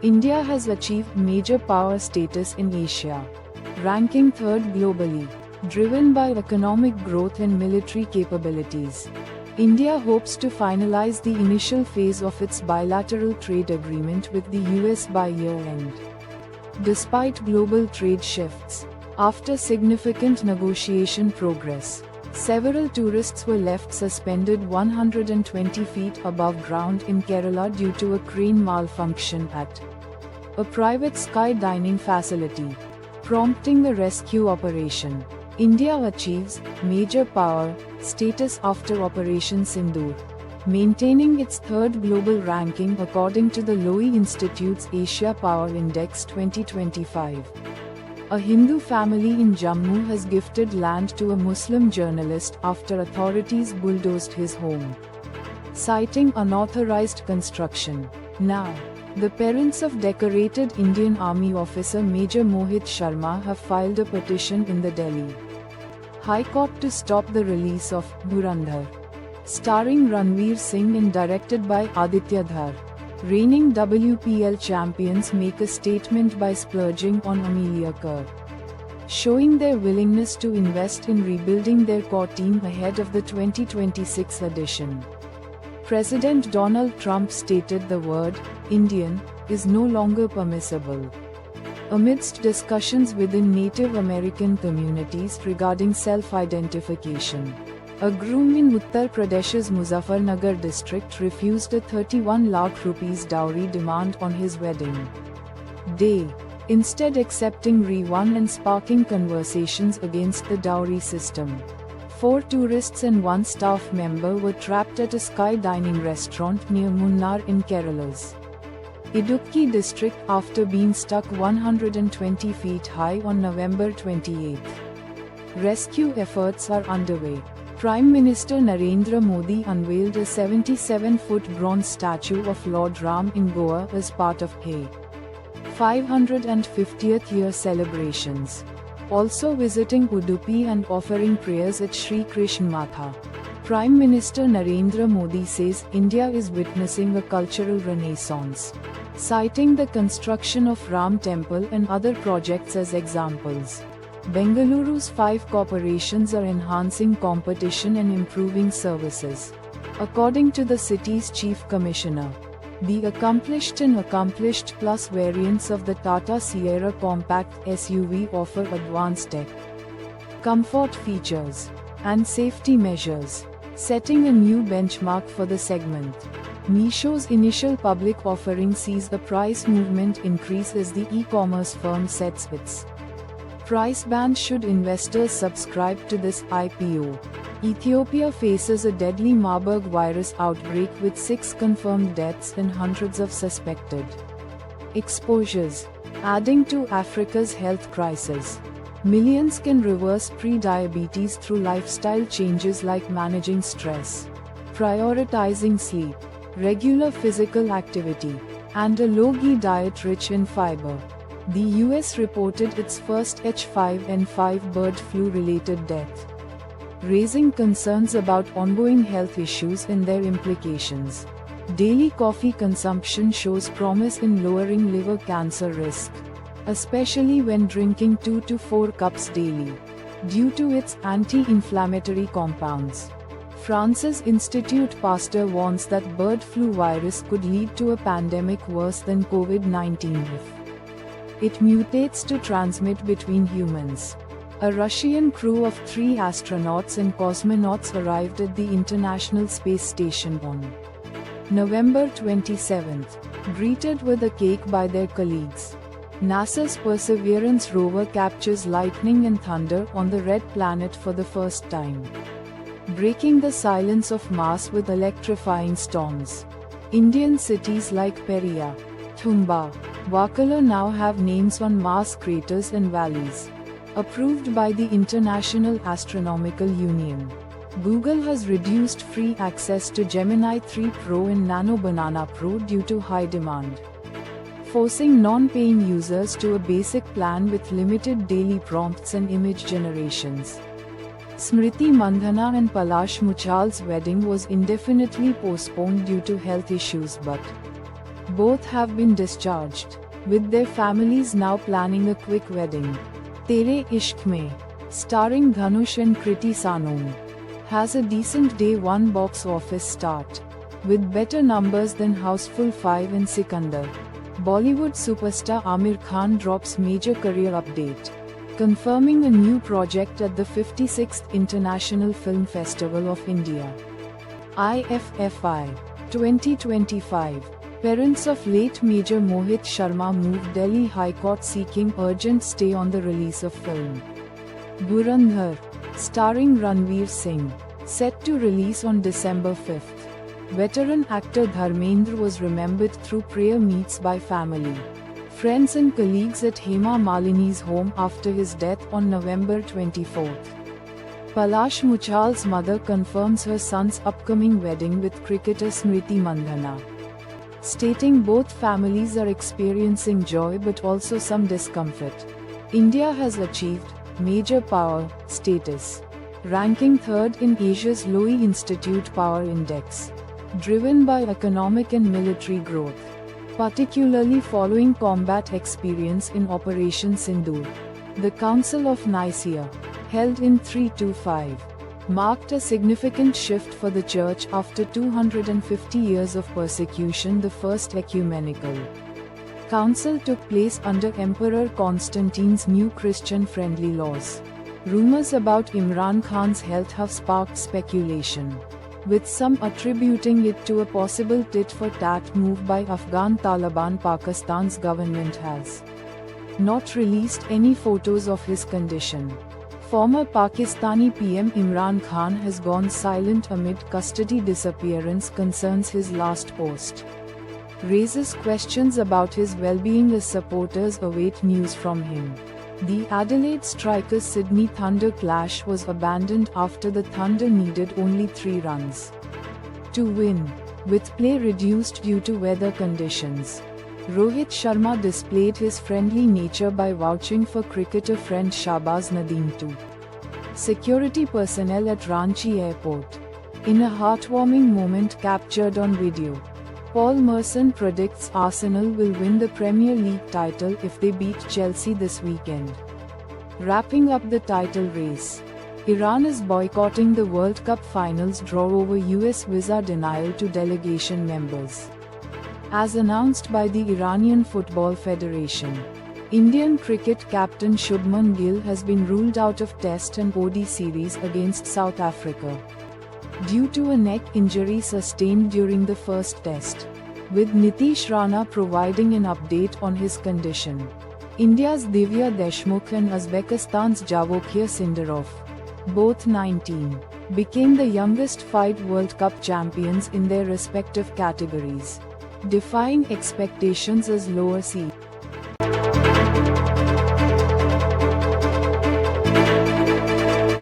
India has achieved major power status in Asia, ranking third globally, driven by economic growth and military capabilities. India hopes to finalize the initial phase of its bilateral trade agreement with the US by year-end. Despite global trade shifts, after significant negotiation progress, several tourists were left suspended 120 feet above ground in Kerala due to a crane malfunction at a private sky dining facility, prompting a rescue operation. India achieves major power status after Operation Sindoor, maintaining its third global ranking according to the Lowy Institute's Asia Power Index 2025. A Hindu family in Jammu has gifted land to a Muslim journalist after authorities bulldozed his home, citing unauthorized construction. Now, the parents of decorated Indian Army officer Major Mohit Sharma have filed a petition in the Delhi High Court to stop the release of Dhurandhar, starring Ranveer Singh and directed by Aditya Dhar. Reigning WPL champions make a statement by splurging on Amelia Kerr, showing their willingness to invest in rebuilding their core team ahead of the 2026 edition. President Donald Trump stated the word Indian is no longer permissible amidst discussions within Native American communities regarding self-identification. A groom in Uttar Pradesh's Muzaffarnagar district refused a 31 lakh rupees dowry demand on his wedding day, instead accepting refund and sparking conversations against the dowry system. 4 tourists and 1 staff member were trapped at a sky dining restaurant near Munnar in Kerala's Idukki district after being stuck 120 feet high on November 28. Rescue efforts are underway. Prime Minister Narendra Modi unveiled a 77-foot bronze statue of Lord Ram in Goa as part of his 550th year celebrations, also visiting Udupi and offering prayers at Sri Krishna Matha. Prime Minister Narendra Modi says India is witnessing a cultural renaissance, citing the construction of Ram Temple and other projects as examples. Bengaluru's 5 corporations are enhancing competition and improving services, according to the city's chief commissioner. The accomplished and accomplished plus variants of the Tata Sierra compact SUV offer advanced tech, comfort features, and safety measures, setting a new benchmark for the segment. Meesho's initial public offering sees the price movement increase as the e-commerce firm sets its price band should investors subscribe to this IPO. Ethiopia faces a deadly Marburg virus outbreak with 6 confirmed deaths and hundreds of suspected exposures, adding to Africa's health crisis. Millions can reverse pre-diabetes through lifestyle changes like managing stress, prioritizing sleep, regular physical activity, and a low-GI diet rich in fiber. The US reported its first H5N5 bird flu-related death, raising concerns about ongoing health issues and their implications. Daily coffee consumption shows promise in lowering liver cancer risk, especially when drinking 2 to 4 cups daily, due to its anti-inflammatory compounds. France's Institut Pasteur warns that bird flu virus could lead to a pandemic worse than COVID-19 if it mutates to transmit between humans. A Russian crew of 3 astronauts and cosmonauts arrived at the International Space Station on November 27, greeted with a cake by their colleagues. NASA's Perseverance rover captures lightning and thunder on the red planet for the first time, breaking the silence of Mars with electrifying storms. Indian cities like Peria, Thumba, Vakala now have names on Mars craters and valleys, approved by the International Astronomical Union. Google has reduced free access to Gemini 3 Pro and Nano Banana Pro due to high demand, forcing non-paying users to a basic plan with limited daily prompts and image generations. Smriti Mandhana and Palash Muchal's wedding was indefinitely postponed due to health issues, but Both have been discharged, with their families now planning a quick wedding. Tere Ishq Mein, starring Dhanush and Kriti Sanon, has a decent day one box office start, with better numbers than Houseful 5 and Sikandar. Bollywood superstar Aamir Khan drops major career update, confirming a new project at the 56th International Film Festival of India. IFFI 2025. Parents of late Major Mohit Sharma moved Delhi High Court seeking urgent stay on the release of film Dhurandhar, starring Ranveer Singh, set to release on December 5th. Veteran actor Dharmendra was remembered through prayer meets by family, friends and colleagues at Hema Malini's home after his death on November 24. Palash Muchal's mother confirms her son's upcoming wedding with cricketer Smriti Mandhana, stating both families are experiencing joy but also some discomfort. India has achieved major power status, ranking third in Asia's Lowy Institute Power Index, driven by economic and military growth, particularly following combat experience in Operation Sindoor. The Council of Nicaea, held in 325, marked a significant shift for the Church after 250 years of persecution. The First Ecumenical Council took place under Emperor Constantine's new Christian-friendly laws. Rumors about Imran Khan's health have sparked speculation, with some attributing it to a possible tit-for-tat move by Afghan Taliban. Pakistan's government has not released any photos of his condition. Former Pakistani PM Imran Khan has gone silent amid custody disappearance concerns. His last post raises questions about his well-being as supporters await news from him. The Adelaide Strikers' Sydney Thunder clash was abandoned after the Thunder needed only 3 runs to win, with play reduced due to weather conditions. Rohit Sharma displayed his friendly nature by vouching for cricketer friend Shahbaz Nadeem too. Security personnel at Ranchi Airport. In a heartwarming moment captured on video, Paul Merson predicts Arsenal will win the Premier League title if they beat Chelsea this weekend. Wrapping up the title race, Iran is boycotting the World Cup finals draw over US visa denial to delegation members. As announced by the Iranian Football Federation, Indian cricket captain Shubman Gill has been ruled out of Test and ODI series against South Africa due to a neck injury sustained during the first test, with Nitish Rana providing an update on his condition. India's Divya Deshmukh and Uzbekistan's Javokhir Sindarov, both 19, became the youngest 5 World Cup champions in their respective categories, defying expectations as lower seed.